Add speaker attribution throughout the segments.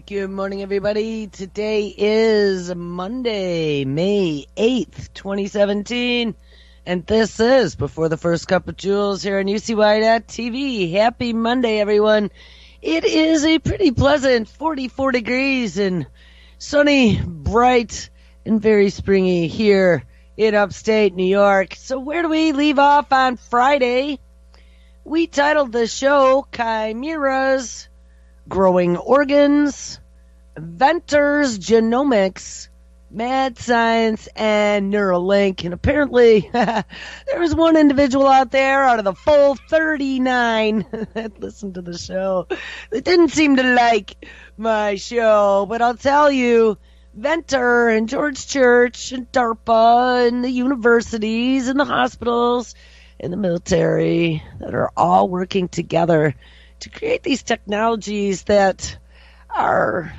Speaker 1: Good morning, everybody. Today is Monday, May 8th, 2017, and this is Before the First Cup of Jules here on UCY.TV. Happy Monday, everyone. It is a pretty pleasant 44 degrees and sunny, bright, and very springy here in upstate New York. So where do we leave off on Friday? We titled the show Chimeras, Growing Organs, Venters, Genomics, Mad Science, and Neuralink. And apparently, there was one individual out there out of the full 39 that listened to the show that didn't seem to like my show. But I'll tell you, Venter and George Church and DARPA and the universities and the hospitals and the military that are all working together to create these technologies that are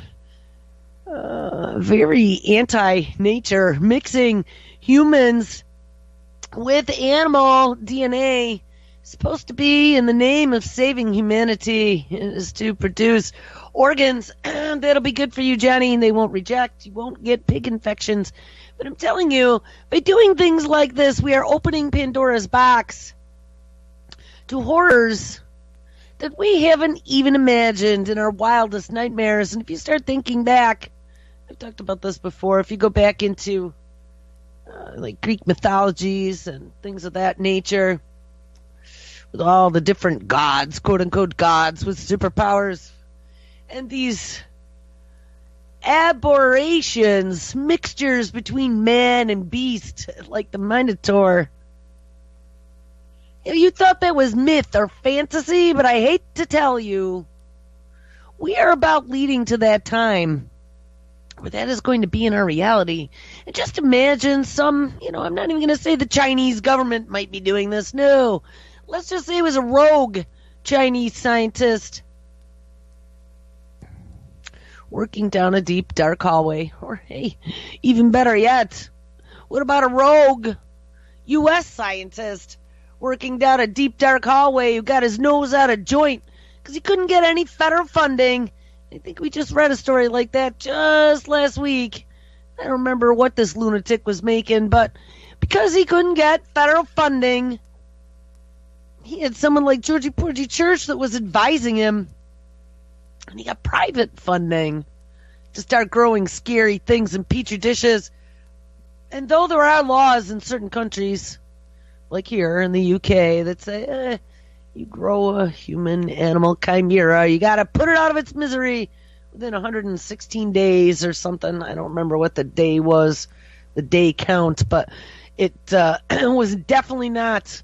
Speaker 1: very anti-nature, mixing humans with animal DNA, supposed to be in the name of saving humanity, is to produce organs that'll be good for you, Johnny, and they won't reject. You won't get pig infections. But I'm telling you, by doing things like this, we are opening Pandora's box to horrors that we haven't even imagined in our wildest nightmares. And if you start thinking back, I've talked about this before, if you go back into like Greek mythologies and things of that nature, with all the different gods, quote-unquote gods, with superpowers, and these aberrations, mixtures between man and beast, like the Minotaur. You thought that was myth or fantasy, but I hate to tell you, we are about leading to that time where that is going to be in our reality. And just imagine some, I'm not even going to say the Chinese government might be doing this. No, let's just say it was a rogue Chinese scientist working down a deep, dark hallway. Or, hey, even better yet, what about a rogue U.S. scientist working down a deep, dark hallway who got his nose out of joint because he couldn't get any federal funding? I think we just read a story like that just last week. I don't remember what this lunatic was making, but because he couldn't get federal funding, he had someone like Georgie Porgy Church that was advising him, and he got private funding to start growing scary things in petri dishes. And though there are laws in certain countries, like here in the UK, that say, you grow a human animal chimera, you got to put it out of its misery within 116 days or something. I don't remember what the day was, the day count, but it was definitely not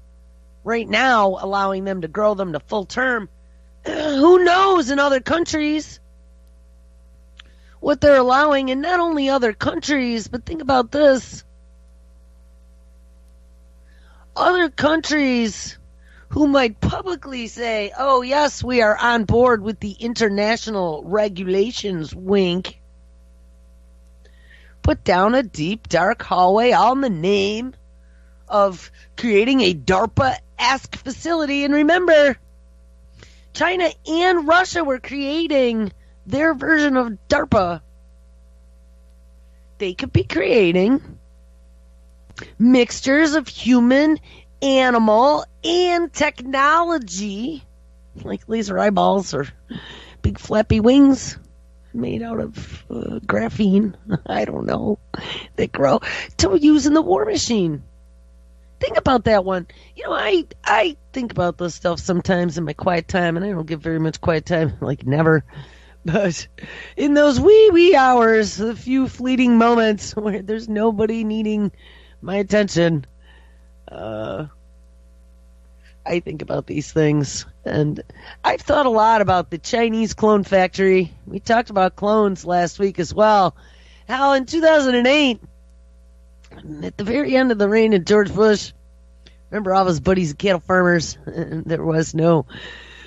Speaker 1: right now allowing them to grow them to full term. Who knows in other countries what they're allowing, and not only other countries, but think about this. Other countries who might publicly say, oh, yes, we are on board with the international regulations, wink, put down a deep, dark hallway all in the name of creating a DARPA-esque facility. And remember, China and Russia were creating their version of DARPA. They could be creating mixtures of human, animal, and technology, like laser eyeballs or big flappy wings made out of graphene, I don't know, that grow to use in the war machine. Think about that one. I think about this stuff sometimes in my quiet time, and I don't get very much quiet time, like never. But in those wee hours, the few fleeting moments where there's nobody needing my attention, I think about these things. And I've thought a lot about the Chinese clone factory. We talked about clones last week as well. How in 2008, at the very end of the reign of George Bush, remember all his buddies cattle farmers, and there was no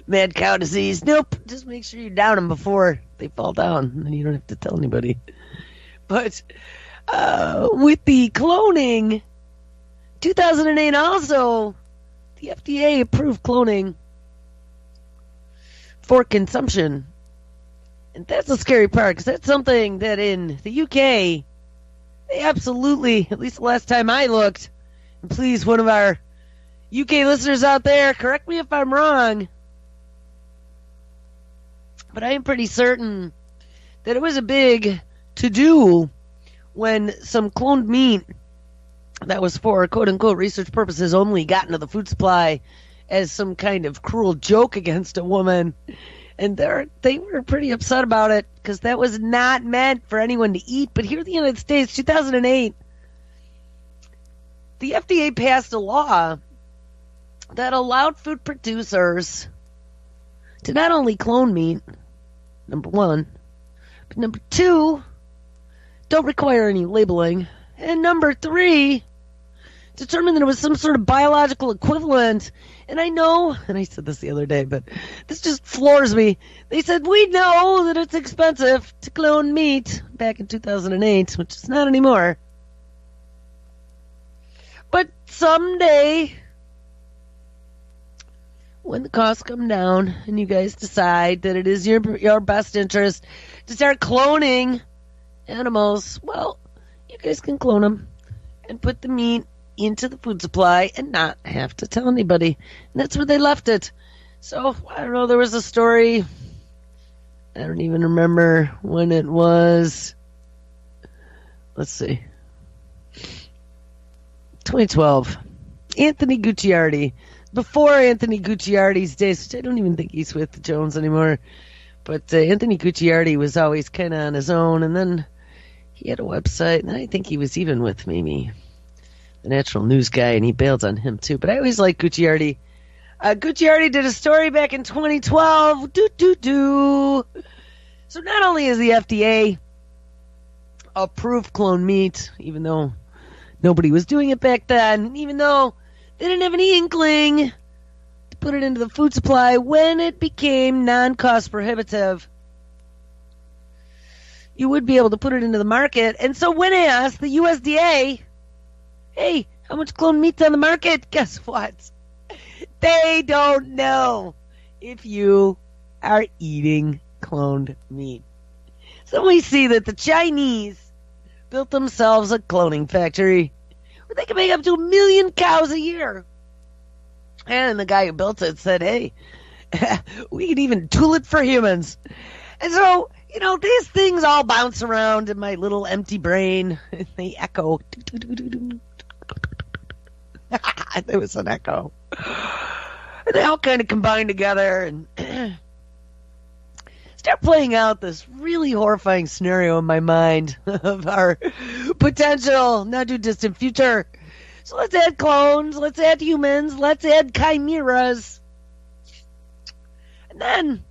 Speaker 1: mad cow disease. Nope, just make sure you down them before they fall down, and you don't have to tell anybody. But with the cloning, 2008 also, the FDA approved cloning for consumption. And that's the scary part, because that's something that in the UK, they absolutely, at least the last time I looked, and please, one of our UK listeners out there, correct me if I'm wrong, but I am pretty certain that it was a big to-do when some cloned meat that was for quote-unquote research purposes only got into the food supply as some kind of cruel joke against a woman. And they were pretty upset about it because that was not meant for anyone to eat. But here in the United States, 2008, the FDA passed a law that allowed food producers to not only clone meat, number one, but number two, don't require any labeling, and number three, determined that it was some sort of biological equivalent. And I know, and I said this the other day, but this just floors me. They said, we know that it's expensive to clone meat back in 2008, which is not anymore. But someday, when the costs come down and you guys decide that it is your best interest to start cloning animals, well, you guys can clone them and put the meat into the food supply and not have to tell anybody. And that's where they left it. So, I don't know, there was a story, I don't even remember when it was. Let's see. 2012. Anthony Gucciardi. Before Anthony Gucciardi's days, which I don't even think he's with Jones anymore. But Anthony Gucciardi was always kind of on his own. And then he had a website, and I think he was even with Mimi, the natural news guy, and he bailed on him too. But I always liked Gucciardi. Gucciardi did a story back in 2012. So not only is the FDA approved clone meat, even though nobody was doing it back then, even though they didn't have any inkling to put it into the food supply when it became non-cost prohibitive, you would be able to put it into the market. And so when I asked the USDA, hey, how much cloned meat's on the market? Guess what? They don't know if you are eating cloned meat. So we see that the Chinese built themselves a cloning factory where they can make up to 1 million cows a year. And the guy who built it said, hey, we can even tool it for humans. And so, you know, these things all bounce around in my little empty brain. They echo. There was an echo. And they all kind of combine together and start playing out this really horrifying scenario in my mind of our potential not too distant future. So let's add clones, let's add humans, let's add chimeras. And then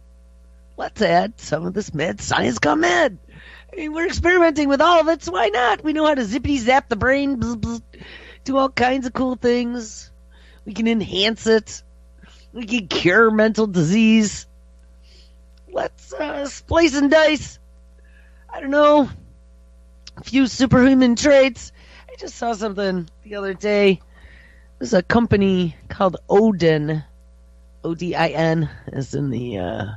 Speaker 1: let's add some of this mad science gone mad. I mean, we're experimenting with all of it, so why not? We know how to zippity zap the brain, bzz, bzz, do all kinds of cool things. We can enhance it. We can cure mental disease. Let's splice and dice. I don't know. A few superhuman traits. I just saw something the other day. There's a company called Odin. Odin, as in the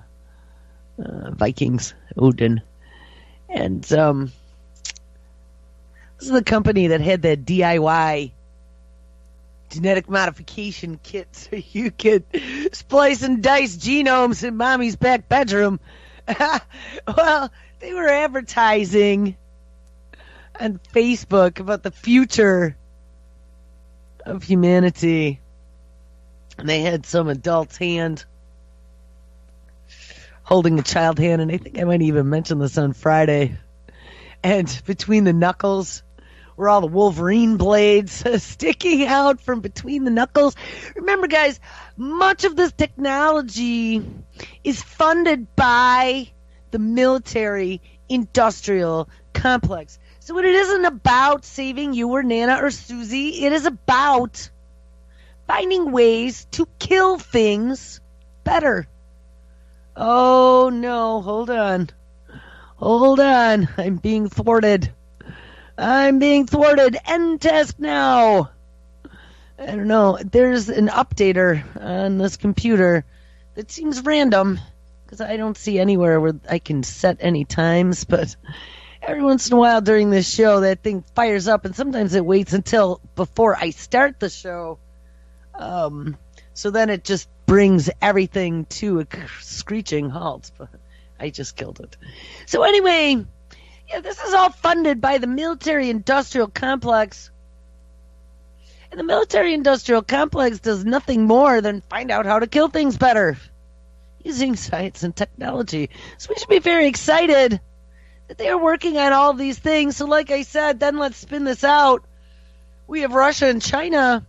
Speaker 1: Vikings. Odin. And this is the company that had that DIY genetic modification kit so you could splice and dice genomes in mommy's back bedroom. Well, they were advertising on Facebook about the future of humanity. And they had some adult's hand holding a child hand, and I think I might even mention this on Friday. And between the knuckles were all the Wolverine blades sticking out from between the knuckles. Remember, guys, much of this technology is funded by the military industrial complex. So it isn't about saving you or Nana or Susie. It is about finding ways to kill things better. Oh, no, hold on. Hold on. I'm being thwarted. End task now. I don't know. There's an updater on this computer that seems random. because I don't see anywhere where I can set any times, but every once in a while during this show, that thing fires up, and sometimes it waits until before I start the show. So then it just brings everything to a screeching halt. But I just killed it. So anyway, yeah, this is all funded by the military-industrial complex. And the military-industrial complex does nothing more than find out how to kill things better using science and technology. So we should be very excited that they are working on all of these things. So like I said, then let's spin this out. We have Russia and China.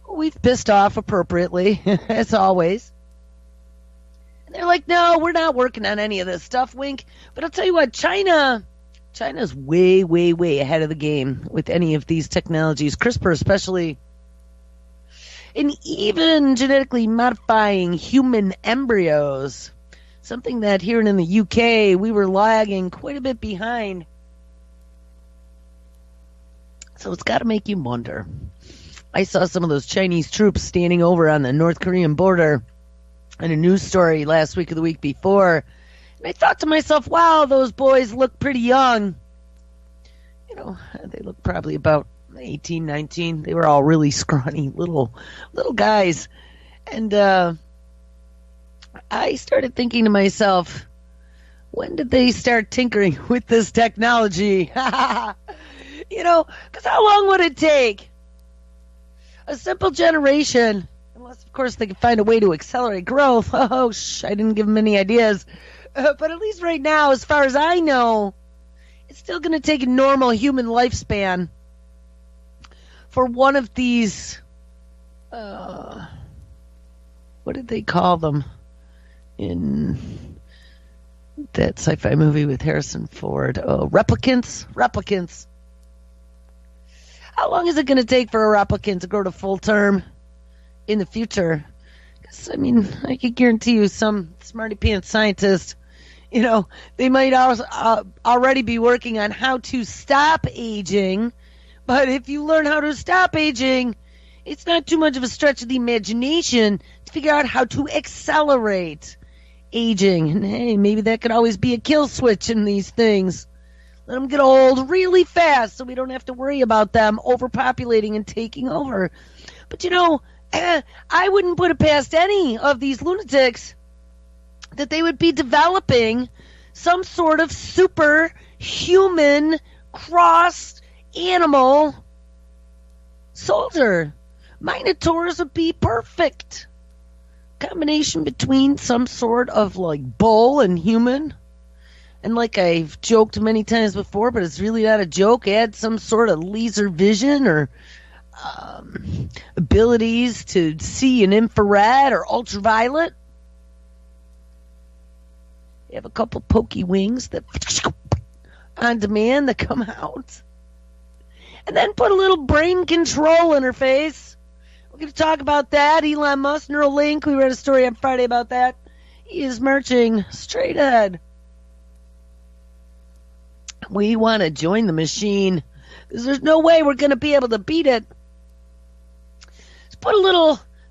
Speaker 1: We've pissed off appropriately, as always. And they're like, no, we're not working on any of this stuff, wink. But I'll tell you what, China's way, way, way ahead of the game with any of these technologies, CRISPR especially. And even genetically modifying human embryos, something that here in the UK we were lagging quite a bit behind. So it's got to make you wonder. I saw some of those Chinese troops standing over on the North Korean border in a news story last week or the week before. And I thought to myself, wow, those boys look pretty young. You know, they look probably about 18, 19. They were all really scrawny little guys. And I started thinking to myself, when did they start tinkering with this technology? You know, because how long would it take? A simple generation, unless, of course, they can find a way to accelerate growth. Oh, I didn't give them any ideas. But at least right now, as far as I know, it's still going to take a normal human lifespan for one of these, what did they call them in that sci-fi movie with Harrison Ford? Oh, replicants. How long is it going to take for a replicant to grow to full term in the future? Because, I mean, I could guarantee you some smarty pants scientist, you know, they might already be working on how to stop aging. But if you learn how to stop aging, it's not too much of a stretch of the imagination to figure out how to accelerate aging. And hey, maybe that could always be a kill switch in these things. Let them get old really fast so we don't have to worry about them overpopulating and taking over. But you know, I wouldn't put it past any of these lunatics that they would be developing some sort of superhuman cross animal soldier. Minotaurs would be perfect. Combination between some sort of like bull and human. And like I've joked many times before, but it's really not a joke, add some sort of laser vision or abilities to see in infrared or ultraviolet. You have a couple pokey wings that on demand that come out. And then put a little brain control interface. We're going to talk about that. Elon Musk, Neuralink, we read a story on Friday about that. He is marching straight ahead. We want to join the machine because there's no way we're going to be able to beat it. Let's put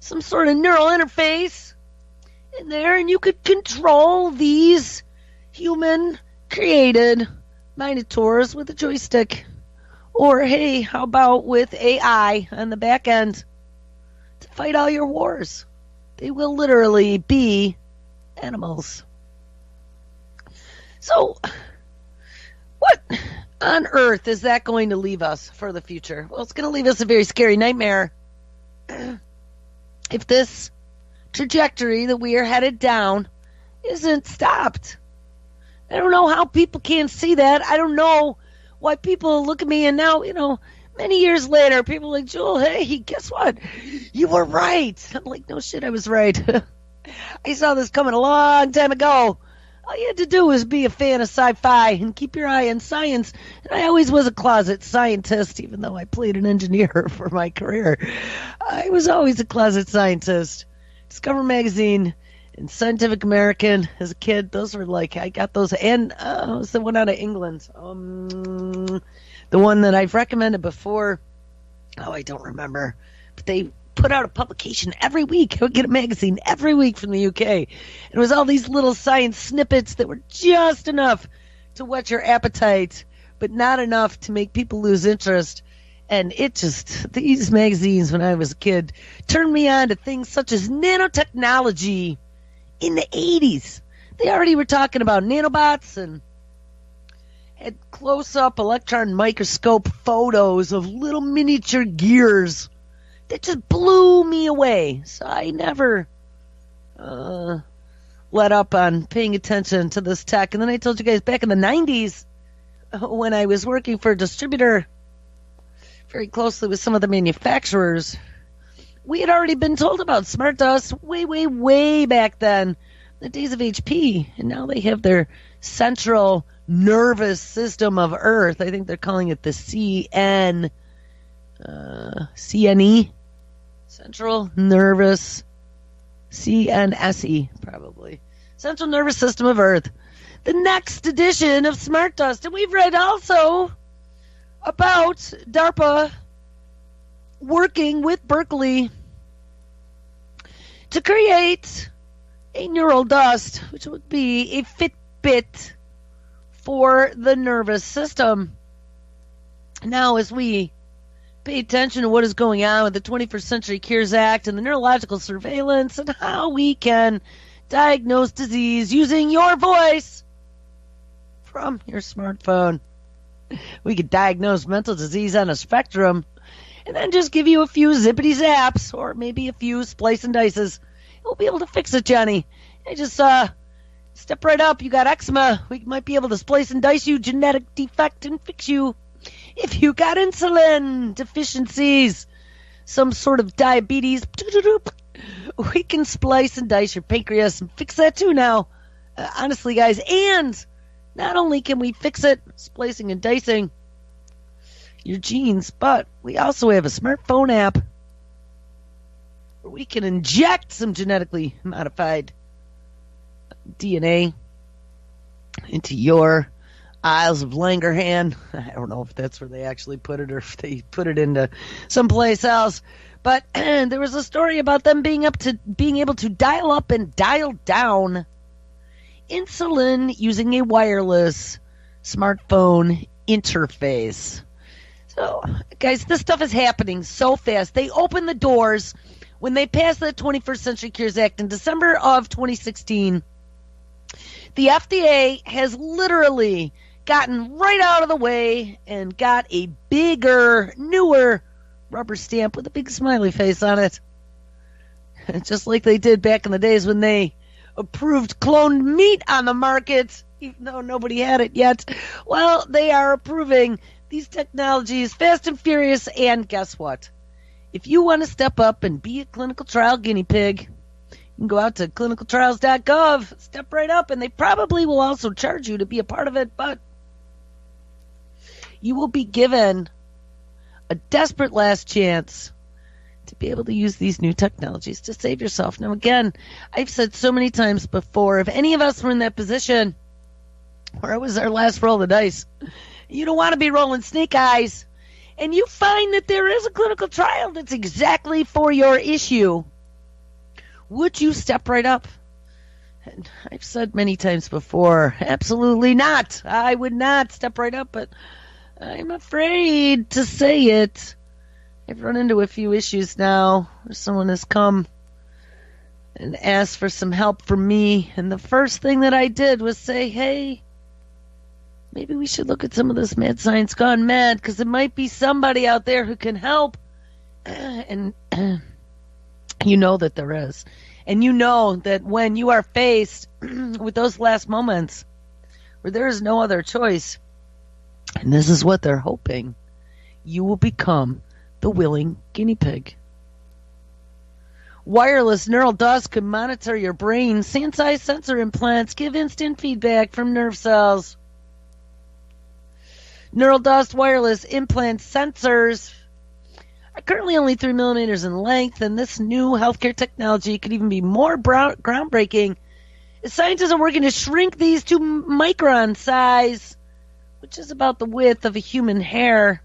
Speaker 1: some sort of neural interface in there, and you could control these human-created Minotaurs with a joystick. Or, hey, how about with AI on the back end to fight all your wars? They will literally be animals. So, what on earth is that going to leave us for the future? Well, it's going to leave us a very scary nightmare. If this trajectory that we are headed down isn't stopped. I don't know how people can't see that. I don't know why people look at me and now, you know, many years later, people are like, Joel, hey, guess what? You were right. I'm like, no shit, I was right. I saw this coming a long time ago. All you had to do was be a fan of sci-fi and keep your eye on science. And I always was a closet scientist, even though I played an engineer for my career. I was always a closet scientist. Discover Magazine and Scientific American as a kid, those were like, I got those. And it was the one out of England. The one that I've recommended before. Oh, I don't remember. But they put out a publication every week. I would get a magazine every week from the UK. And it was all these little science snippets that were just enough to whet your appetite, but not enough to make people lose interest. And these magazines when I was a kid turned me on to things such as nanotechnology in the 80s. They already were talking about nanobots and had close-up electron microscope photos of little miniature gears that just blew me away. So I never let up on paying attention to this tech. And then I told you guys back in the 90s when I was working for a distributor very closely with some of the manufacturers, we had already been told about smart dust way, way, way back then, the days of HP. And now they have their central nervous system of Earth. I think they're calling it the CNE, Central Nervous, CNSE, probably. Central Nervous System of Earth. The next edition of Smart Dust. And we've read also about DARPA working with Berkeley to create a neural dust, which would be a Fitbit for the nervous system. Now, as we pay attention to what is going on with the 21st Century Cures Act and the neurological surveillance and how we can diagnose disease using your voice from your smartphone. We could diagnose mental disease on a spectrum and then just give you a few zippity zaps or maybe a few splice and dices. We'll be able to fix it, Johnny. I just step right up. You got eczema. We might be able to splice and dice you, genetic defect, and fix you. If you got insulin deficiencies, some sort of diabetes, we can splice and dice your pancreas and fix that too now. Honestly, guys, and not only can we fix it, splicing and dicing your genes, but we also have a smartphone app where we can inject some genetically modified DNA into your Isles of Langerhans. I don't know if that's where they actually put it or if they put it into someplace else. But there was a story about them being able to dial up and dial down insulin using a wireless smartphone interface. So, guys, this stuff is happening so fast. They opened the doors when they passed the 21st Century Cures Act in December of 2016. The FDA has literally gotten right out of the way and got a bigger, newer rubber stamp with a big smiley face on it. Just like they did back in the days when they approved cloned meat on the market, even though nobody had it yet. Well, they are approving these technologies fast and furious, and guess what? If you want to step up and be a clinical trial guinea pig, you can go out to clinicaltrials.gov, step right up, and they probably will also charge you to be a part of it, but you will be given a desperate last chance to be able to use these new technologies to save yourself. Now, again, I've said so many times before, if any of us were in that position where it was our last roll of the dice, you don't want to be rolling snake eyes, and you find that there is a clinical trial that's exactly for your issue, would you step right up? And I've said many times before, absolutely not. I would not step right up, but I'm afraid to say it. I've run into a few issues now where someone has come and asked for some help from me, and the first thing that I did was say, hey, maybe we should look at some of this mad science gone mad, because there might be somebody out there who can help. And you know that there is. And you know that when you are faced with those last moments where there is no other choice, and this is what they're hoping, you will become the willing guinea pig. Wireless neural dust can monitor your brain. Sand-sized sensor implants give instant feedback from nerve cells. Neural dust wireless implant sensors are currently only 3 millimeters in length, and this new healthcare technology could even be more groundbreaking. Scientists are working to shrink these to micron size, which is about the width of a human hair.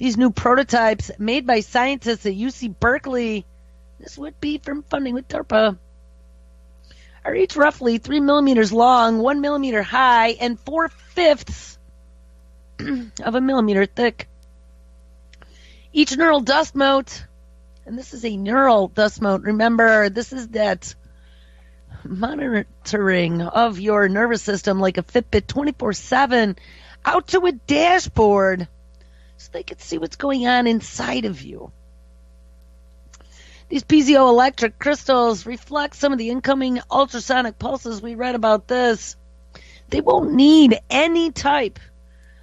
Speaker 1: These new prototypes made by scientists at UC Berkeley, this would be from funding with DARPA, are each roughly 3 millimeters long, 1 millimeter high, and 4/5 of a millimeter thick. Each neural dust mote, and this is a neural dust mote, remember, this is that monitoring of your nervous system like a Fitbit 24/7 out to a dashboard so they can see what's going on inside of you. These piezoelectric crystals reflect some of the incoming ultrasonic pulses. We read about this. They won't need any type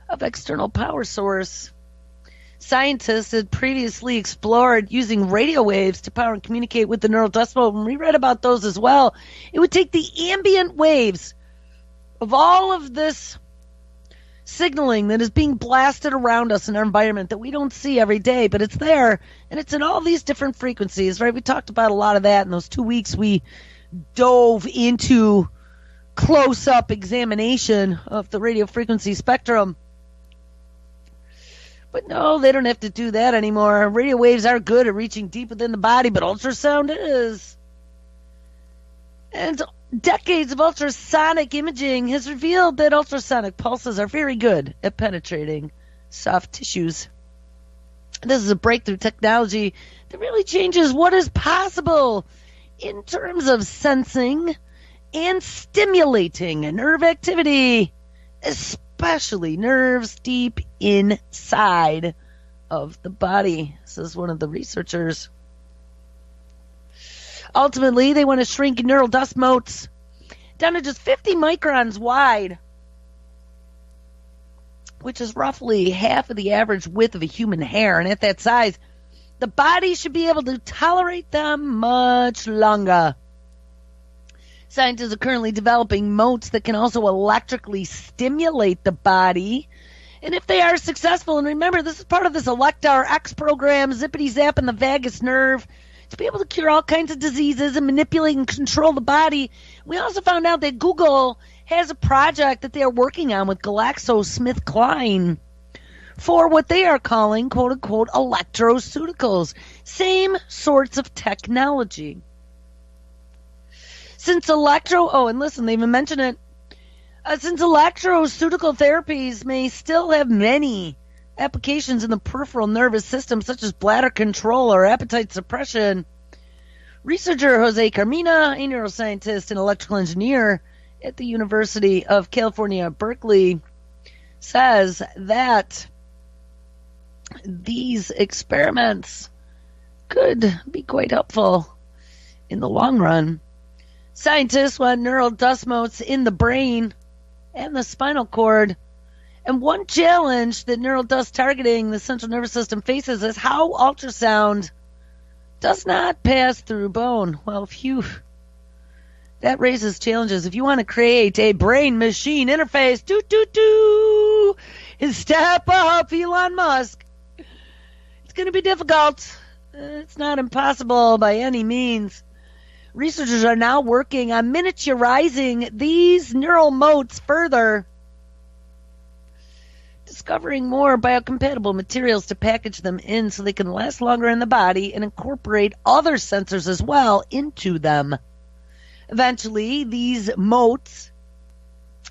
Speaker 1: of external power source. Scientists had previously explored using radio waves to power and communicate with the neural dust mote, and we read about those as well. It would take the ambient waves of all of this signaling that is being blasted around us in our environment that we don't see every day, but it's there, and it's in all these different frequencies, right? We talked about a lot of that in those 2 weeks we dove into close-up examination of the radio frequency spectrum. But no, they don't have to do that anymore. Radio waves are good at reaching deep within the body, but ultrasound is. And decades of ultrasonic imaging has revealed that ultrasonic pulses are very good at penetrating soft tissues. This is a breakthrough technology that really changes what is possible in terms of sensing and stimulating nerve activity, especially nerves deep inside of the body, says one of the researchers. Ultimately, they want to shrink neural dust motes down to just 50 microns wide, which is roughly half of the average width of a human hair. And at that size, the body should be able to tolerate them much longer. Scientists are currently developing motes that can also electrically stimulate the body. And if they are successful, and remember, this is part of this Electar X program, zippity zap in the vagus nerve, to be able to cure all kinds of diseases and manipulate and control the body. We also found out that Google has a project that they are working on with GlaxoSmithKline for what they are calling, quote-unquote, electroceuticals. Same sorts of technology. Since and listen, they even mention it, since electroceutical therapies may still have many applications in the peripheral nervous system, such as bladder control or appetite suppression, researcher Jose Carmina, a neuroscientist and electrical engineer at the University of California, Berkeley, says that these experiments could be quite helpful in the long run. Scientists want neural dust motes in the brain and the spinal cord. And one challenge that neural dust targeting the central nervous system faces is how ultrasound does not pass through bone. Well, that raises challenges. If you want to create a brain-machine interface, step up, Elon Musk. It's going to be difficult. It's not impossible by any means. Researchers are now working on miniaturizing these neural motes further, discovering more biocompatible materials to package them in so they can last longer in the body and incorporate other sensors as well into them. Eventually, these motes,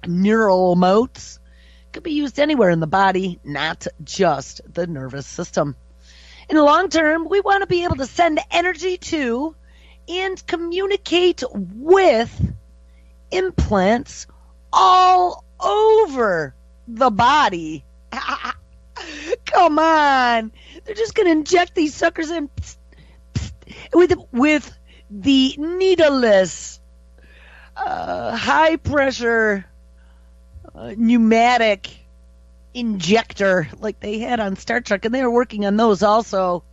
Speaker 1: neural motes, could be used anywhere in the body, not just the nervous system. In the long term, we want to be able to send energy to and communicate with implants all over the body. Come on. They're just going to inject these suckers in with the needleless, high-pressure pneumatic injector like they had on Star Trek, and they were working on those also,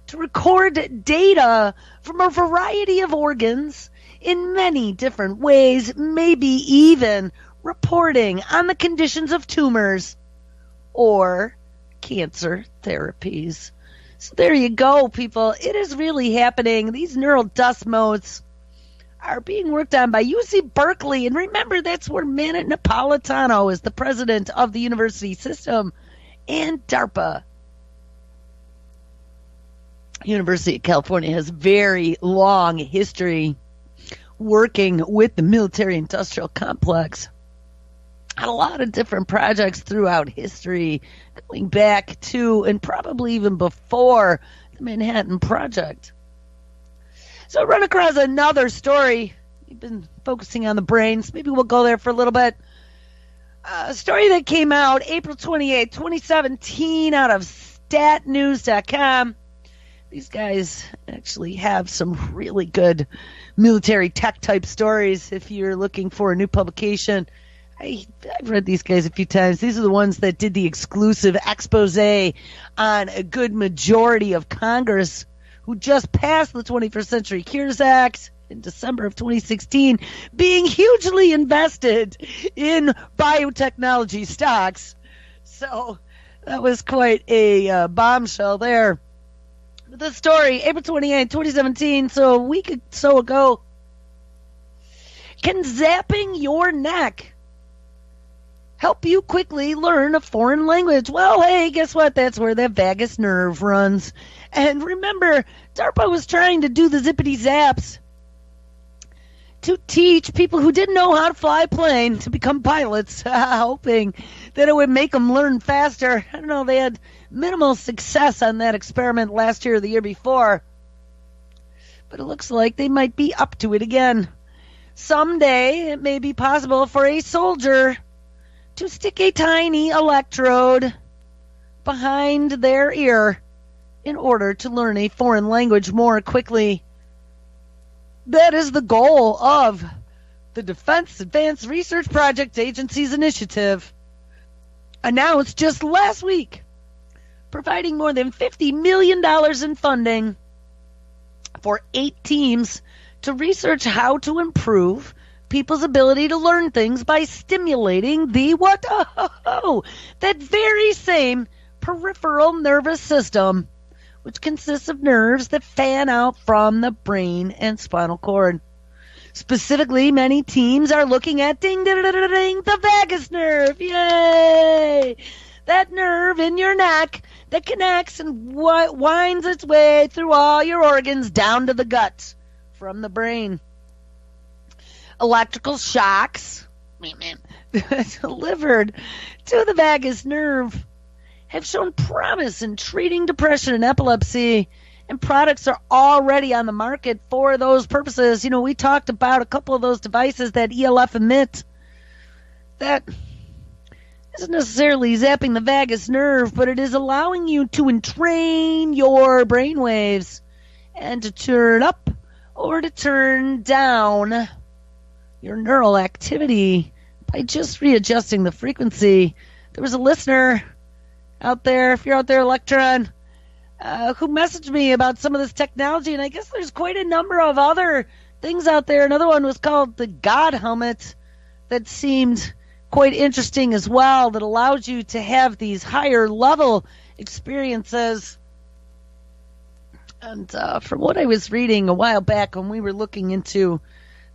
Speaker 1: to record data from a variety of organs in many different ways, maybe even reporting on the conditions of tumors or cancer therapies. So there you go, people. It is really happening. These neural dust motes are being worked on by UC Berkeley. And remember, that's where Manit Napolitano is the president of the university system, and DARPA University of California has very long history working with the military industrial complex on a lot of different projects throughout history, going back to and probably even before the Manhattan Project. So I run across another story. We've been focusing on the brains. Maybe we'll go there for a little bit. A story that came out April 28, 2017 out of statnews.com. These guys actually have some really good military tech type stories if you're looking for a new publication. I've read these guys a few times. These are the ones that did the exclusive expose on a good majority of Congress who just passed the 21st Century Cures Act in December of 2016, being hugely invested in biotechnology stocks. So that was quite a bombshell there. The story, April 28, 2017, so a week or so ago. Can zapping your neck help you quickly learn a foreign language? Well, hey, guess what? That's where that vagus nerve runs. And remember, DARPA was trying to do the zippity zaps to teach people who didn't know how to fly a plane to become pilots, hoping that it would make them learn faster. I don't know, they had minimal success on that experiment last year or the year before, but it looks like they might be up to it again. Someday, it may be possible for a soldier to stick a tiny electrode behind their ear in order to learn a foreign language more quickly. That is the goal of the Defense Advanced Research Project Agency's initiative, announced just last week, providing more than $50 million in funding for 8 teams to research how to improve people's ability to learn things by stimulating the what? Oh, that very same peripheral nervous system, which consists of nerves that fan out from the brain and spinal cord. Specifically, many teams are looking at ding, ding, ding, ding, the vagus nerve. Yay! That nerve in your neck that connects and winds its way through all your organs down to the gut from the brain. Electrical shocks delivered to the vagus nerve have shown promise in treating depression and epilepsy, and products are already on the market for those purposes. You know, we talked about a couple of those devices that ELF emit that isn't necessarily zapping the vagus nerve, but it is allowing you to entrain your brain waves and to turn up or to turn down your neural activity by just readjusting the frequency. There was a listener out there, if you're out there, Electron, who messaged me about some of this technology, and I guess there's quite a number of other things out there. Another one was called the God Helmet that seemed quite interesting as well, that allows you to have these higher level experiences. And from what I was reading a while back when we were looking into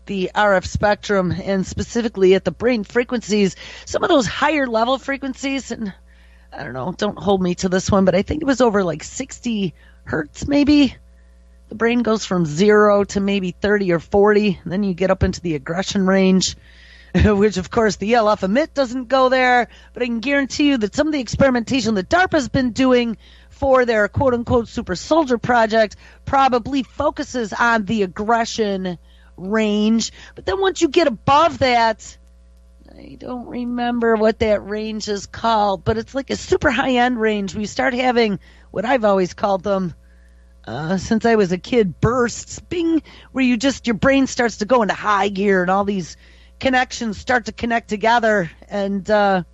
Speaker 1: the RF spectrum and specifically at the brain frequencies, some of those higher level frequencies, and I don't know, don't hold me to this one, but I think it was over like 60 hertz maybe. The brain goes from 0 to maybe 30 or 40, and then you get up into the aggression range, which of course the ELF emit doesn't go there, but I can guarantee you that some of the experimentation that DARPA's been doing for their quote-unquote super soldier project probably focuses on the aggression range. But then once you get above that, I don't remember what that range is called, but it's like a super high-end range where you start having what I've always called them since I was a kid, bursts, bing, where you just, your brain starts to go into high gear and all these connections start to connect together. And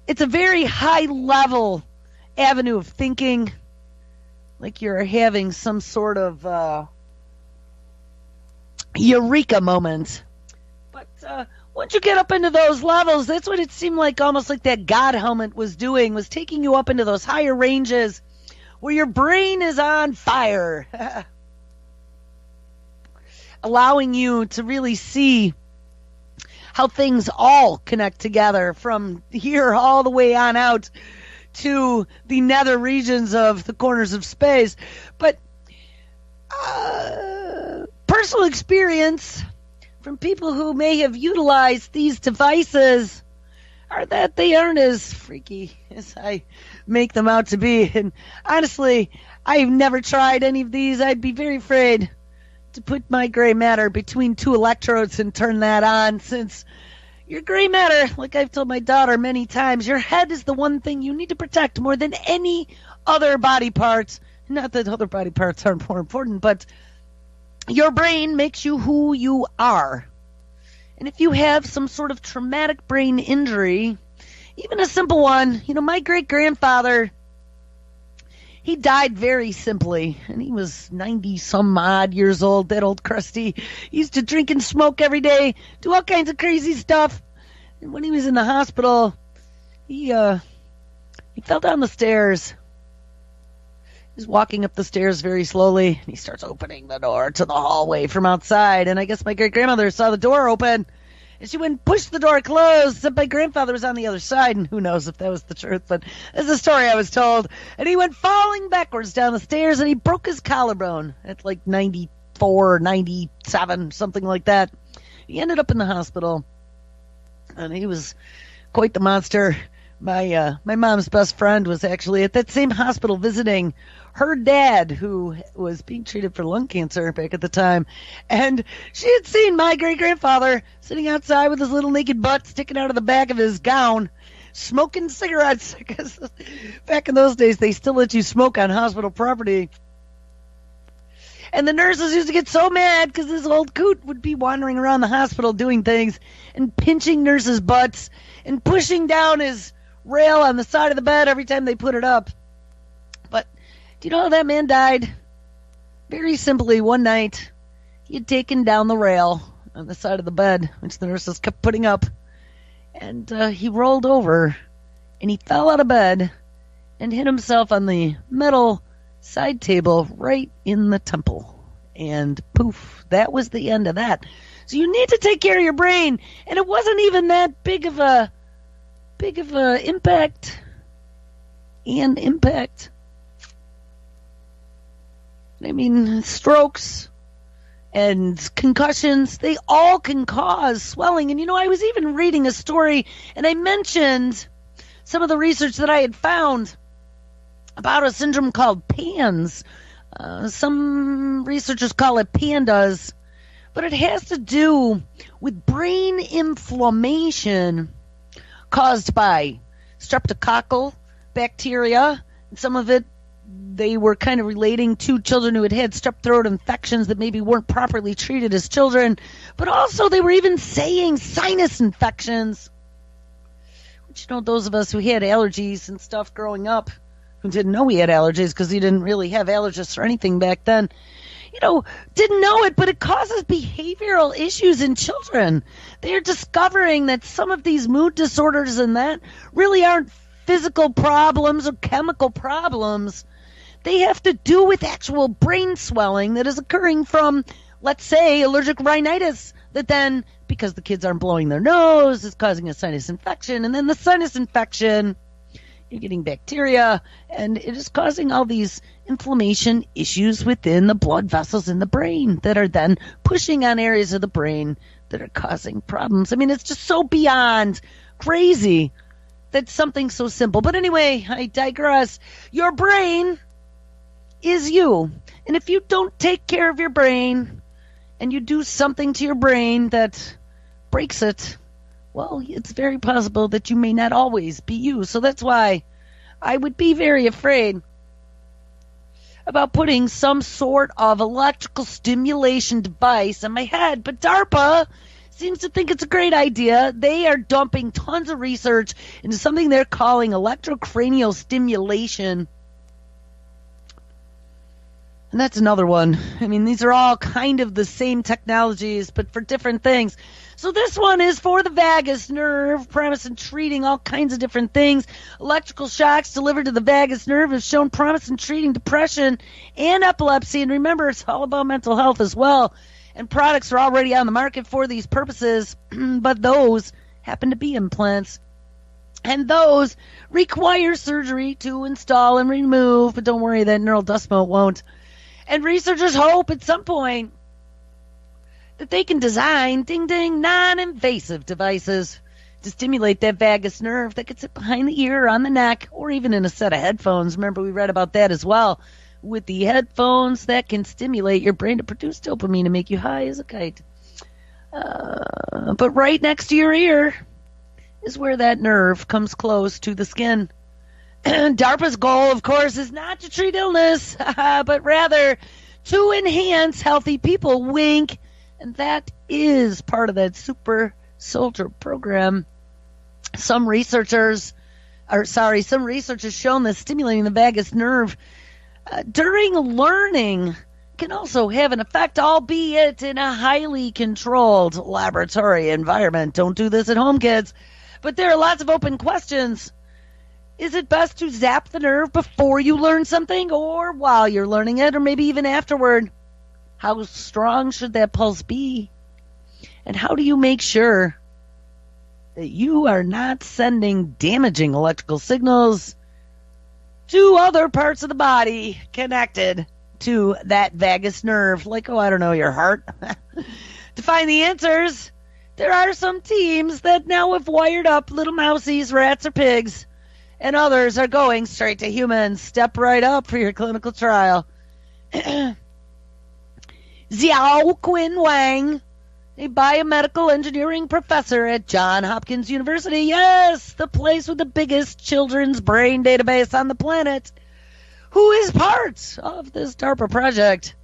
Speaker 1: it's a very high-level avenue of thinking, like you're having some sort of eureka moment. But once you get up into those levels, that's what it seemed like, almost like that God helmet was doing, was taking you up into those higher ranges where your brain is on fire, allowing you to really see how things all connect together from here all the way on out to the nether regions of the corners of space. But personal experience from people who may have utilized these devices are that they aren't as freaky as I make them out to be. And honestly, I've never tried any of these. I'd be very afraid to put my gray matter between two electrodes and turn that on, since your gray matter, like I've told my daughter many times, your head is the one thing you need to protect more than any other body parts. Not that other body parts aren't more important, but your brain makes you who you are. And if you have some sort of traumatic brain injury, even a simple one, my great-grandfather, he died very simply, and he was 90-some-odd years old, that old crusty. He used to drink and smoke every day, do all kinds of crazy stuff. And when he was in the hospital, he fell down the stairs. He's walking up the stairs very slowly, and he starts opening the door to the hallway from outside. And I guess my great-grandmother saw the door open, and she went and pushed the door closed, except my grandfather was on the other side, and who knows if that was the truth, but that's the story I was told. And he went falling backwards down the stairs, and he broke his collarbone at like 94, 97, something like that. He ended up in the hospital, and he was quite the monster. My mom's best friend was actually at that same hospital visiting her dad, who was being treated for lung cancer back at the time. And she had seen my great-grandfather sitting outside with his little naked butt sticking out of the back of his gown, smoking cigarettes. Because back in those days, they still let you smoke on hospital property. And the nurses used to get so mad because this old coot would be wandering around the hospital doing things and pinching nurses' butts and pushing down his rail on the side of the bed every time they put it up. But do you know how that man died? Very simply, one night, he had taken down the rail on the side of the bed, which the nurses kept putting up, and he rolled over, and he fell out of bed and hit himself on the metal side table right in the temple. And poof, that was the end of that. So you need to take care of your brain, and it wasn't even that big of a impact. I mean, strokes and concussions, they all can cause swelling. And I was even reading a story, and I mentioned some of the research that I had found about a syndrome called PANS. Some researchers call it PANDAS, but it has to do with brain inflammation caused by streptococcal bacteria. And some of it, they were kind of relating to children who had strep throat infections that maybe weren't properly treated as children. But also they were even saying sinus infections. Which, those of us who had allergies and stuff growing up, who didn't know we had allergies because you didn't really have allergists or anything back then, didn't know it, but it causes behavioral issues in children. They're discovering that some of these mood disorders and that really aren't physical problems or chemical problems. They have to do with actual brain swelling that is occurring from, let's say, allergic rhinitis, that then, because the kids aren't blowing their nose, is causing a sinus infection, and then the sinus infection, you're getting bacteria, and it is causing all these inflammation issues within the blood vessels in the brain that are then pushing on areas of the brain that are causing problems. I mean, it's just so beyond crazy that something so simple. But anyway, I digress. Your brain is you. And if you don't take care of your brain and you do something to your brain that breaks it, well, it's very possible that you may not always be you. So that's why I would be very afraid about putting some sort of electrical stimulation device in my head. But DARPA seems to think it's a great idea. They are dumping tons of research into something they're calling electrocranial stimulation. And that's another one. I mean, these are all kind of the same technologies, but for different things. So this one is for the vagus nerve, promise in treating all kinds of different things. Electrical shocks delivered to the vagus nerve have shown promise in treating depression and epilepsy. And remember, it's all about mental health as well. And products are already on the market for these purposes, but those happen to be implants. And those require surgery to install and remove, but don't worry, that neural dust mote won't. And researchers hope at some point that they can design, ding ding, non-invasive devices to stimulate that vagus nerve that could sit behind the ear, on the neck, or even in a set of headphones. Remember, we read about that as well, with the headphones that can stimulate your brain to produce dopamine and make you high as a kite. But right next to your ear is where that nerve comes close to the skin. DARPA's goal, of course, is not to treat illness, but rather to enhance healthy people. Wink. And that is part of that super soldier program. Some researchers shown that stimulating the vagus nerve during learning can also have an effect, albeit in a highly controlled laboratory environment. Don't do this at home, kids. But there are lots of open questions. Is it best to zap the nerve before you learn something, or while you're learning it, or maybe even afterward? How strong should that pulse be? And how do you make sure that you are not sending damaging electrical signals to other parts of the body connected to that vagus nerve, like, oh, I don't know, your heart? To find the answers, there are some teams that now have wired up little mousies, rats, or pigs, and others are going straight to humans. Step right up for your clinical trial. Xiao Qin Wang, a biomedical engineering professor at Johns Hopkins University, yes, the place with the biggest children's brain database on the planet, who is part of this DARPA project,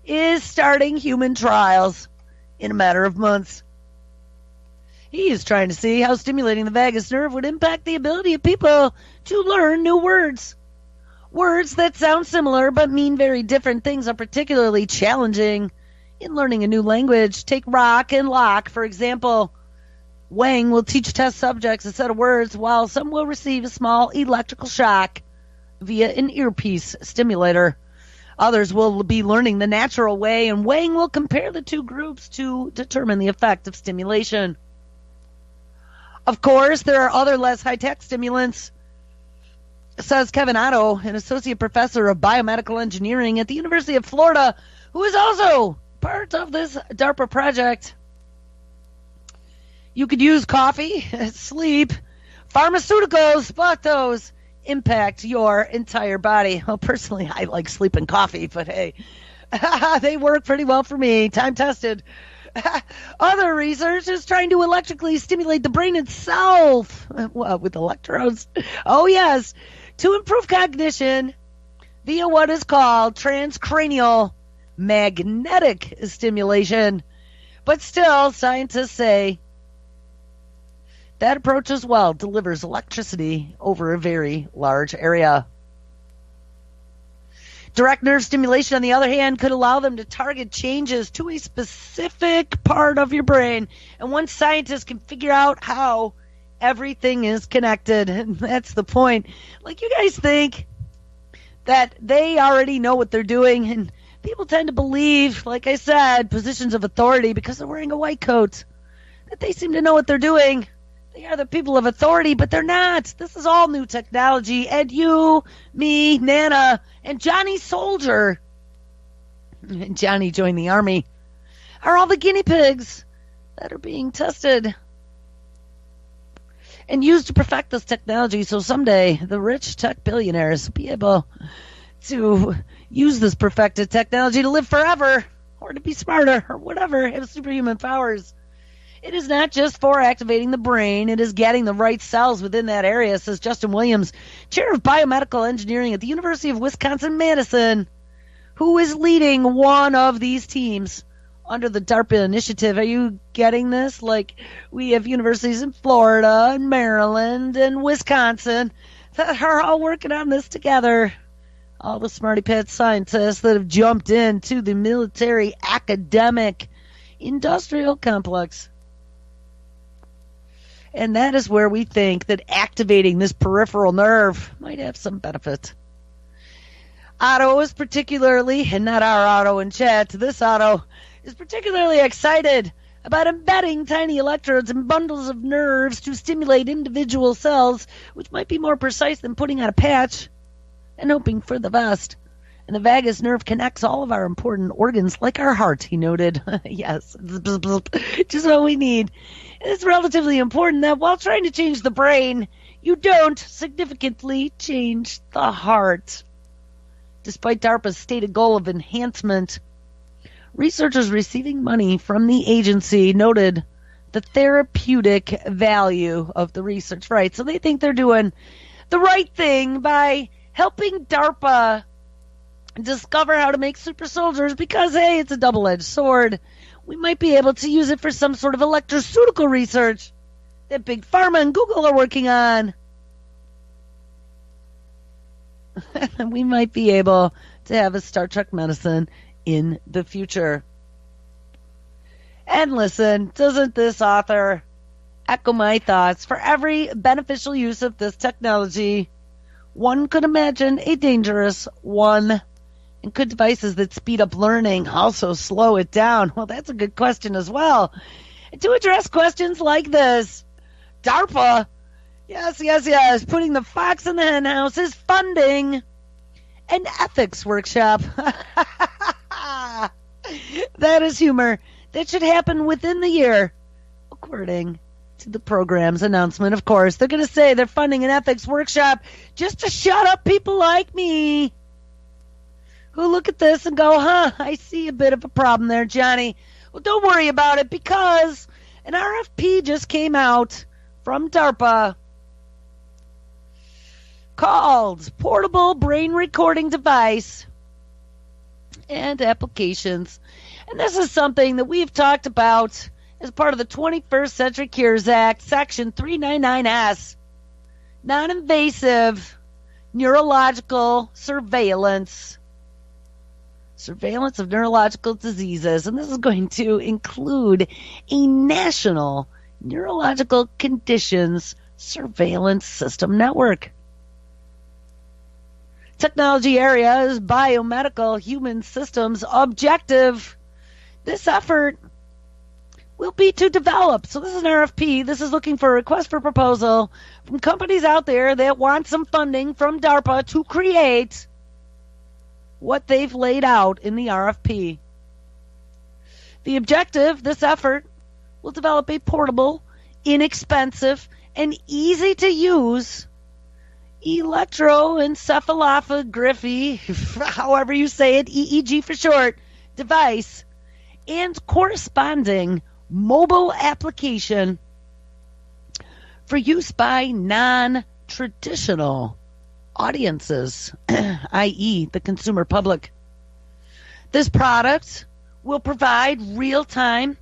Speaker 1: is starting human trials in a matter of months. He is trying to see how stimulating the vagus nerve would impact the ability of people to learn new words. Words that sound similar but mean very different things are particularly challenging in learning a new language. Take rock and lock, for example. Wang will teach test subjects a set of words, while some will receive a small electrical shock via an earpiece stimulator. Others will be learning the natural way, and Wang will compare the two groups to determine the effect of stimulation. Of course, there are other less high-tech stimulants, says Kevin Otto, an associate professor of biomedical engineering at the University of Florida, who is also part of this DARPA project. You could use coffee, sleep, pharmaceuticals, but those impact your entire body. Well, personally, I like sleep and coffee, but hey, they work pretty well for me. Time tested. Other research is trying to electrically stimulate the brain itself with electrodes. Oh, yes, to improve cognition via what is called transcranial magnetic stimulation. But still, scientists say that approach as well delivers electricity over a very large area. Direct nerve stimulation, on the other hand, could allow them to target changes to a specific part of your brain. And once scientists can figure out how everything is connected, and that's the point. Like, you guys think that they already know what they're doing, and people tend to believe, like I said, positions of authority because they're wearing a white coat, that they seem to know what they're doing. They are the people of authority, but they're not. This is all new technology. And you, me, Nana, and Johnny Soldier, and Johnny joined the army, are all the guinea pigs that are being tested and used to perfect this technology. So someday the rich tech billionaires will be able to use this perfected technology to live forever, or to be smarter, or whatever, have superhuman powers. It is not just for activating the brain, it is getting the right cells within that area, says Justin Williams, chair of biomedical engineering at the University of Wisconsin-Madison, who is leading one of these teams under the DARPA initiative. Are you getting this? Like, we have universities in Florida and Maryland and Wisconsin that are all working on this together. All the smarty pants scientists that have jumped into the military, academic, industrial complex. And that is where we think that activating this peripheral nerve might have some benefit. Otto is particularly, and not our Otto in chat, this Otto is particularly excited about embedding tiny electrodes in bundles of nerves to stimulate individual cells, which might be more precise than putting on a patch and hoping for the best. And the vagus nerve connects all of our important organs, like our heart, he noted. Yes, just what we need. And it's relatively important that while trying to change the brain, you don't significantly change the heart. Despite DARPA's stated goal of enhancement, researchers receiving money from the agency noted the therapeutic value of the research. Right, so they think they're doing the right thing by helping DARPA discover how to make super soldiers because, hey, it's a double-edged sword. We might be able to use it for some sort of electroceutical research that Big Pharma and Google are working on. We might be able to have a Star Trek medicine in the future. And listen, doesn't this author echo my thoughts? For every beneficial use of this technology, one could imagine a dangerous one. And could devices that speed up learning also slow it down? Well, that's a good question as well. And to address questions like this, DARPA, yes, putting the fox in the henhouse, is funding an ethics workshop. That is humor. That should happen within the year, according to the program's announcement. Of course, they're going to say they're funding an ethics workshop just to shut up people like me, who look at this and go, I see a bit of a problem there, Johnny. Well, don't worry about it, because an RFP just came out from DARPA called Portable Brain Recording Device and Applications. And this is something that we've talked about as part of the 21st Century Cures Act, Section 399S, non-invasive neurological surveillance of neurological diseases. And this is going to include a national neurological conditions surveillance system network. Technology area is biomedical human systems objective. This effort will be to develop. So this is an RFP. This is looking for a request for proposal from companies out there that want some funding from DARPA to create what they've laid out in the RFP. The objective, this effort, will develop a portable, inexpensive, and easy to use electroencephalography, however you say it, EEG for short, device, and corresponding mobile application for use by non-traditional audiences, i.e. the consumer public. This product will provide real-time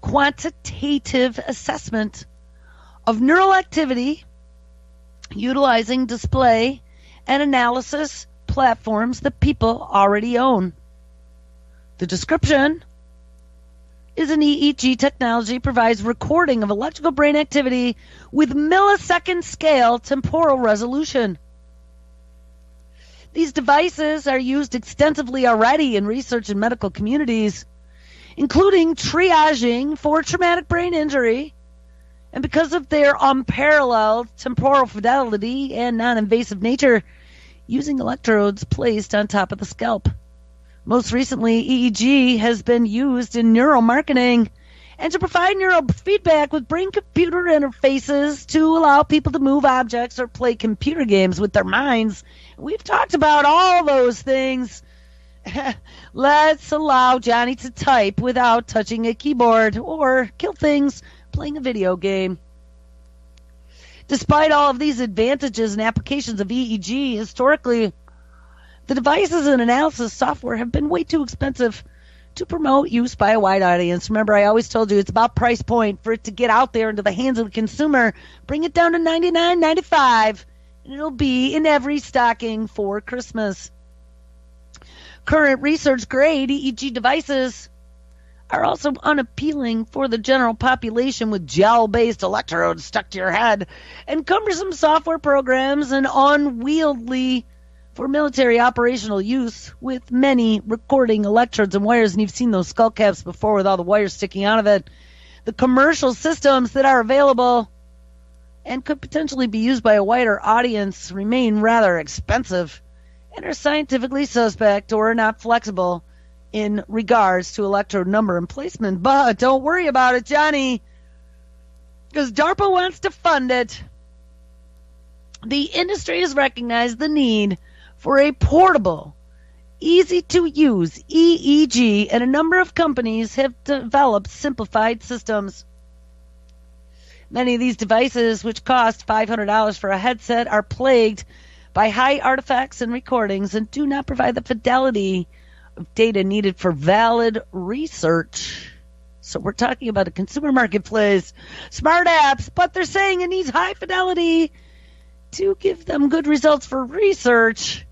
Speaker 1: quantitative assessment of neural activity utilizing display and analysis platforms that people already own. The description is an EEG technology provides recording of electrical brain activity with millisecond scale temporal resolution. These devices are used extensively already in research and medical communities, including triaging for traumatic brain injury, and because of their unparalleled temporal fidelity and non-invasive nature, using electrodes placed on top of the scalp. Most recently, EEG has been used in neuromarketing and to provide neurofeedback with brain-computer interfaces to allow people to move objects or play computer games with their minds. We've talked about all those things. Let's allow Johnny to type without touching a keyboard or kill things playing a video game. Despite all of these advantages and applications of EEG, historically, the devices and analysis software have been way too expensive to promote use by a wide audience. Remember, I always told you it's about price point. For it to get out there into the hands of the consumer, bring it down to $99.95, and it'll be in every stocking for Christmas. Current research-grade EEG devices are also unappealing for the general population with gel-based electrodes stuck to your head and cumbersome software programs and unwieldy for military operational use with many recording electrodes and wires. And you've seen those skull caps before with all the wires sticking out of it. The commercial systems that are available and could potentially be used by a wider audience remain rather expensive and are scientifically suspect or not flexible in regards to electrode number and placement. But don't worry about it, Johnny, because DARPA wants to fund it. The industry has recognized the need for a portable, easy-to-use EEG, and a number of companies have developed simplified systems. Many of these devices, which cost $500 for a headset, are plagued by high artifacts and recordings and do not provide the fidelity of data needed for valid research. So we're talking about a consumer marketplace, smart apps, but they're saying it needs high fidelity to give them good results for research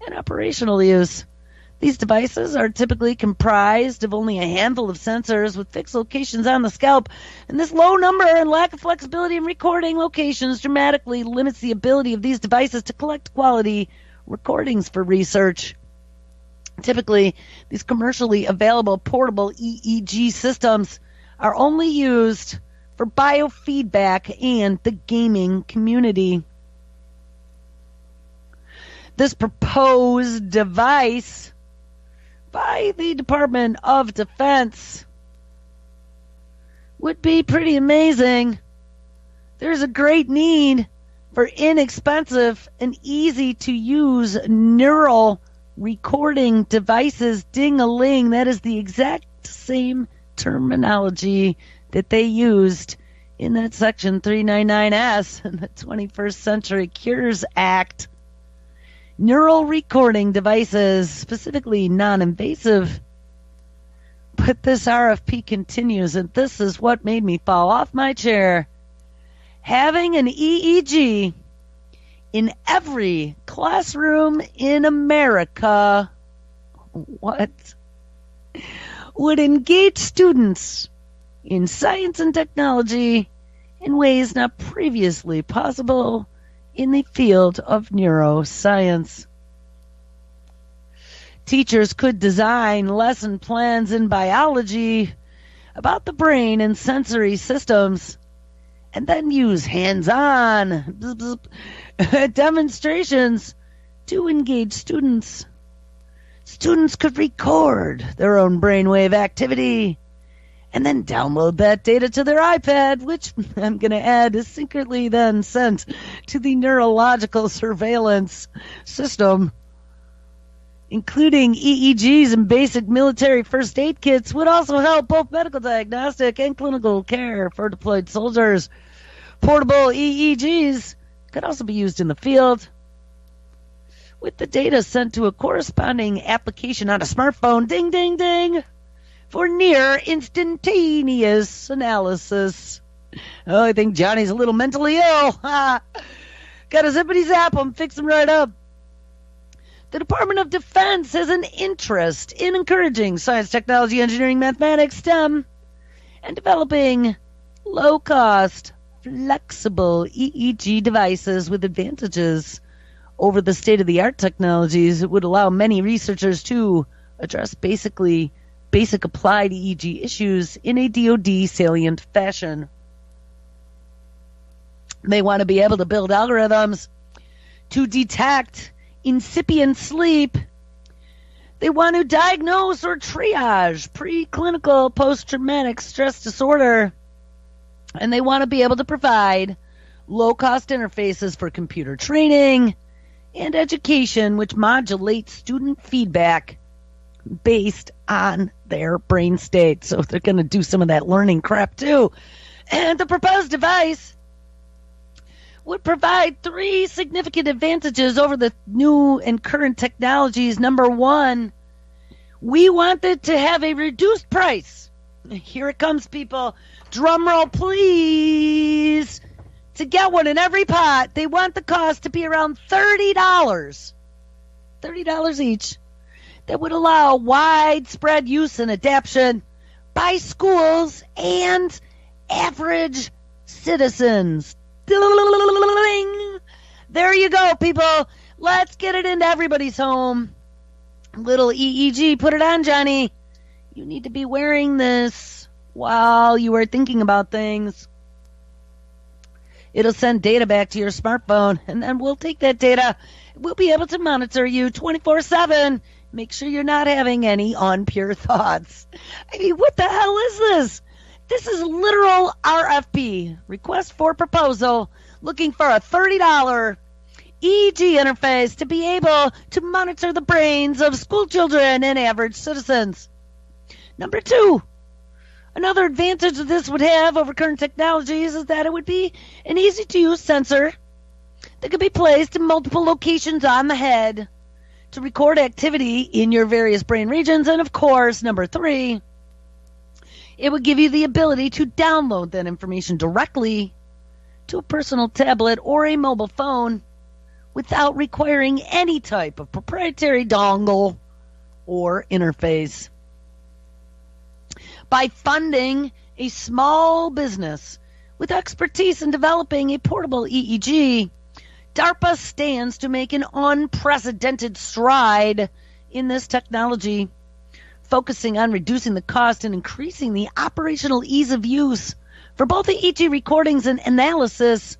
Speaker 1: and operational use. These devices are typically comprised of only a handful of sensors with fixed locations on the scalp, and this low number and lack of flexibility in recording locations dramatically limits the ability of these devices to collect quality recordings for research. Typically, these commercially available portable EEG systems are only used for biofeedback and the gaming community. This proposed device by the Department of Defense would be pretty amazing. There's a great need for inexpensive and easy to use neural recording devices. Ding-a-ling, that is the exact same terminology that they used in that Section 399S in the 21st Century Cures Act. Neural recording devices, specifically non-invasive. But this RFP continues, and this is what made me fall off my chair. Having an EEG in every classroom in America, what? Would engage students in science and technology in ways not previously possible in the field of neuroscience. Teachers could design lesson plans in biology about the brain and sensory systems and then use hands-on demonstrations to engage students. Students could record their own brainwave activity and then download that data to their iPad, which I'm going to add is secretly then sent to the neurological surveillance system. Including EEGs and basic military first aid kits would also help both medical diagnostic and clinical care for deployed soldiers. Portable EEGs could also be used in the field, with the data sent to a corresponding application on a smartphone. Ding, ding, ding. For near instantaneous analysis. Oh, I think Johnny's a little mentally ill. Got a zippity zap him, fix him right up. The Department of Defense has an interest in encouraging science, technology, engineering, mathematics, STEM, and developing low-cost, flexible EEG devices with advantages over the state-of-the-art technologies. It would allow many researchers to address basic applied EEG issues in a DoD salient fashion. They want to be able to build algorithms to detect incipient sleep. They want to diagnose or triage preclinical post-traumatic stress disorder. And they want to be able to provide low-cost interfaces for computer training and education, which modulates student feedback based on their brain state. So they're going to do some of that learning crap too. And the proposed device would provide 3 significant advantages over the new and current technologies. Number 1, we want it to have a reduced price. Here it comes, people. Drum roll, please. To get one in every pot, they want the cost to be around $30. $30 each. That would allow widespread use and adoption by schools and average citizens. There you go, people. Let's get it into everybody's home. Little EEG, put it on, Johnny. You need to be wearing this while you are thinking about things. It'll send data back to your smartphone, and then we'll take that data. We'll be able to monitor you 24/7. Make sure you're not having any unpure thoughts. I mean, what the hell is this? This is literal RFP, request for proposal, looking for a $30 EEG interface to be able to monitor the brains of school children and average citizens. Number 2, another advantage that this would have over current technologies is that it would be an easy-to-use sensor that could be placed in multiple locations on the head to record activity in your various brain regions. And of course, number 3, it would give you the ability to download that information directly to a personal tablet or a mobile phone without requiring any type of proprietary dongle or interface. By funding a small business with expertise in developing a portable EEG, DARPA stands to make an unprecedented stride in this technology, focusing on reducing the cost and increasing the operational ease of use for both the EEG recordings and analysis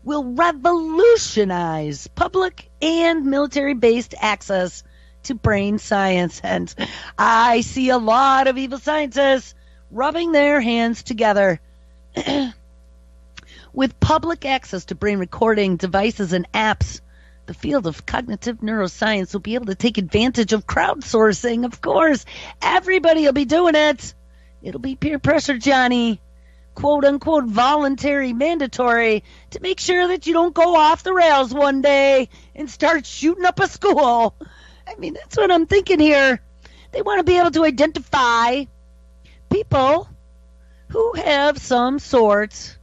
Speaker 1: will revolutionize public and military-based access to brain science. And I see a lot of evil scientists rubbing their hands together. With public access to brain recording devices and apps, the field of cognitive neuroscience will be able to take advantage of crowdsourcing. Of course, everybody will be doing it. It'll be peer pressure, Johnny. Quote unquote voluntary, mandatory, to make sure that you don't go off the rails one day and start shooting up a school. I mean, that's what I'm thinking here. They want to be able to identify people who have some sort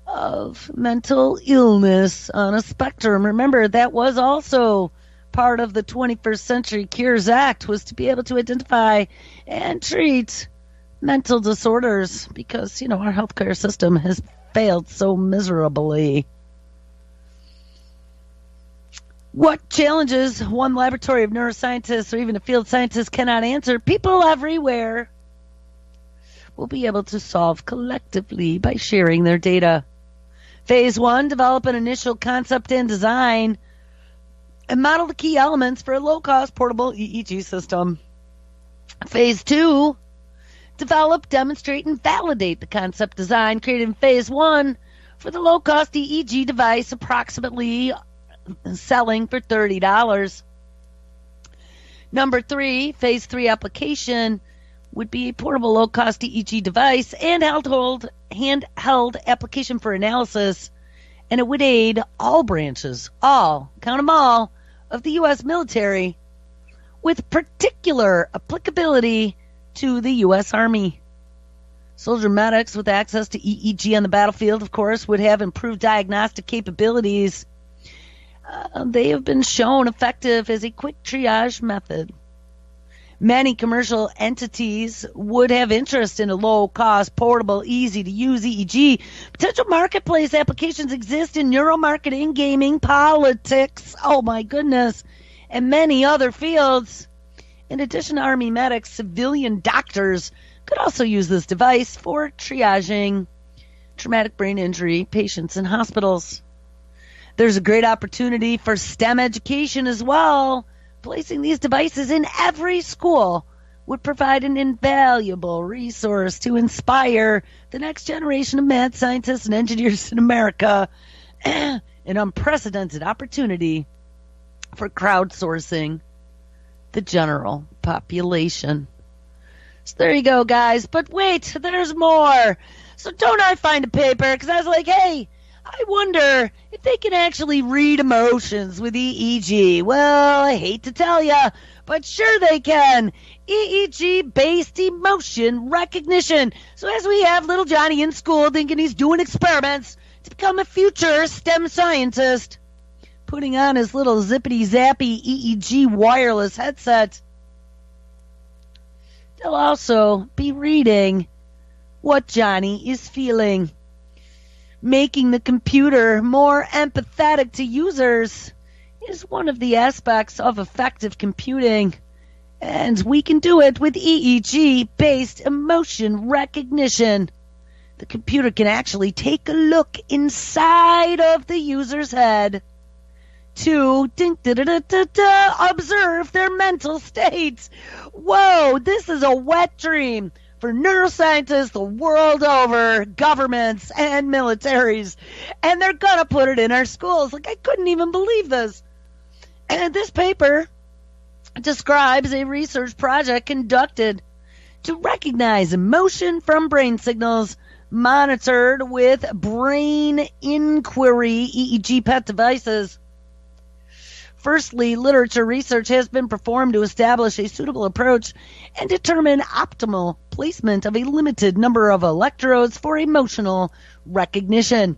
Speaker 1: of mental illness on a spectrum. Remember, that was also part of the 21st Century Cures Act, was to be able to identify and treat mental disorders, because, you know, our healthcare system has failed so miserably. What challenges one laboratory of neuroscientists or even a field scientist cannot answer, people everywhere will be able to solve collectively by sharing their data. Phase 1, develop an initial concept and design and model the key elements for a low-cost portable EEG system. Phase 2, develop, demonstrate, and validate the concept design created in Phase 1 for the low-cost EEG device, approximately selling for $30. Number 3, Phase 3 application would be a portable low-cost EEG device and handheld application for analysis, and it would aid all branches, count them all, of the U.S. military, with particular applicability to the U.S. Army. Soldier medics with access to EEG on the battlefield, of course, would have improved diagnostic capabilities. They have been shown effective as a quick triage method. Many commercial entities would have interest in a low-cost, portable, easy-to-use EEG. Potential marketplace applications exist in neuromarketing, gaming, politics, oh my goodness, and many other fields. In addition to Army medics, civilian doctors could also use this device for triaging traumatic brain injury patients in hospitals. There's a great opportunity for STEM education as well. Placing these devices in every school would provide an invaluable resource to inspire the next generation of mad scientists and engineers in America. An unprecedented opportunity for crowdsourcing the general population. So there you go, guys. But wait, there's more. So don't I find a paper? Because I was like, hey, I wonder if they can actually read emotions with EEG. Well, I hate to tell you, but sure they can. EEG-based emotion recognition. So as we have little Johnny in school thinking he's doing experiments to become a future STEM scientist, putting on his little zippity-zappy EEG wireless headset, they'll also be reading what Johnny is feeling, making the computer more empathetic to users is one of the aspects of effective computing. And we can do it with EEG-based emotion recognition. The computer can actually take a look inside of the user's head to observe their mental states. Whoa, this is a wet dream for neuroscientists the world over, governments and militaries. And they're going to put it in our schools. Like, I couldn't even believe this. And this paper describes a research project conducted to recognize emotion from brain signals monitored with brain inquiry EEG PET devices. Firstly, literature research has been performed to establish a suitable approach and determine optimal placement of a limited number of electrodes for emotional recognition.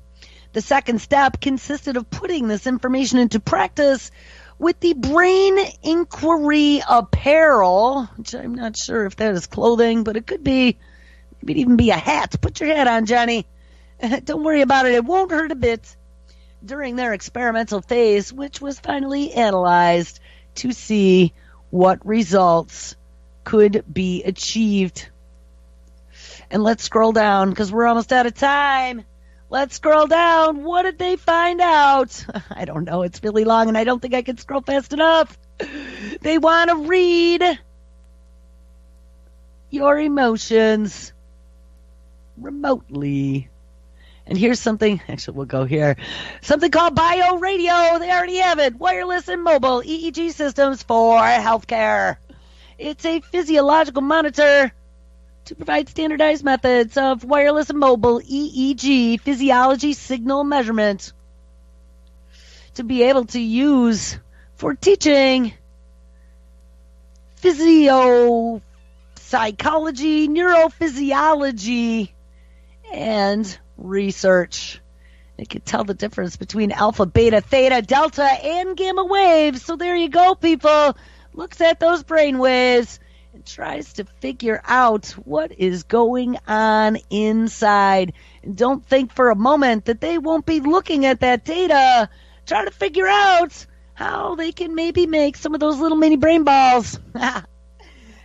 Speaker 1: The second step consisted of putting this information into practice with the brain inquiry apparel, which I'm not sure if that is clothing, but it could even be a hat. Put your hat on, Johnny. Don't worry about it. It won't hurt a bit. During their experimental phase, which was finally analyzed to see what results could be achieved. And let's scroll down because we're almost out of time. Let's scroll down. What did they find out? I don't know. It's really long and I don't think I can scroll fast enough. They want to read your emotions remotely. And here's something, actually we'll go here, something called Bio Radio. They already have it. Wireless and mobile EEG systems for healthcare. It's a physiological monitor to provide standardized methods of wireless and mobile EEG physiology signal measurement to be able to use for teaching physiopsychology, neurophysiology, and research. It can tell the difference between alpha, beta, theta, delta, and gamma waves. So there you go, people. Looks at those brain waves and tries to figure out what is going on inside. And don't think for a moment that they won't be looking at that data, trying to figure out how they can maybe make some of those little mini brain balls.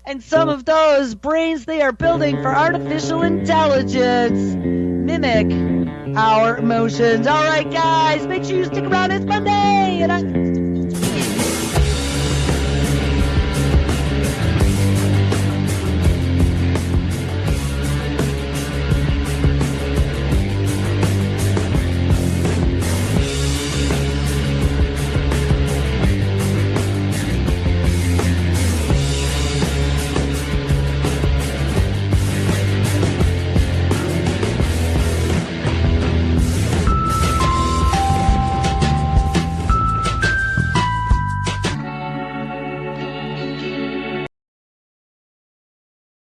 Speaker 1: And some of those brains they are building for artificial intelligence mimic our emotions. All right, guys, make sure you stick around. It's Monday, and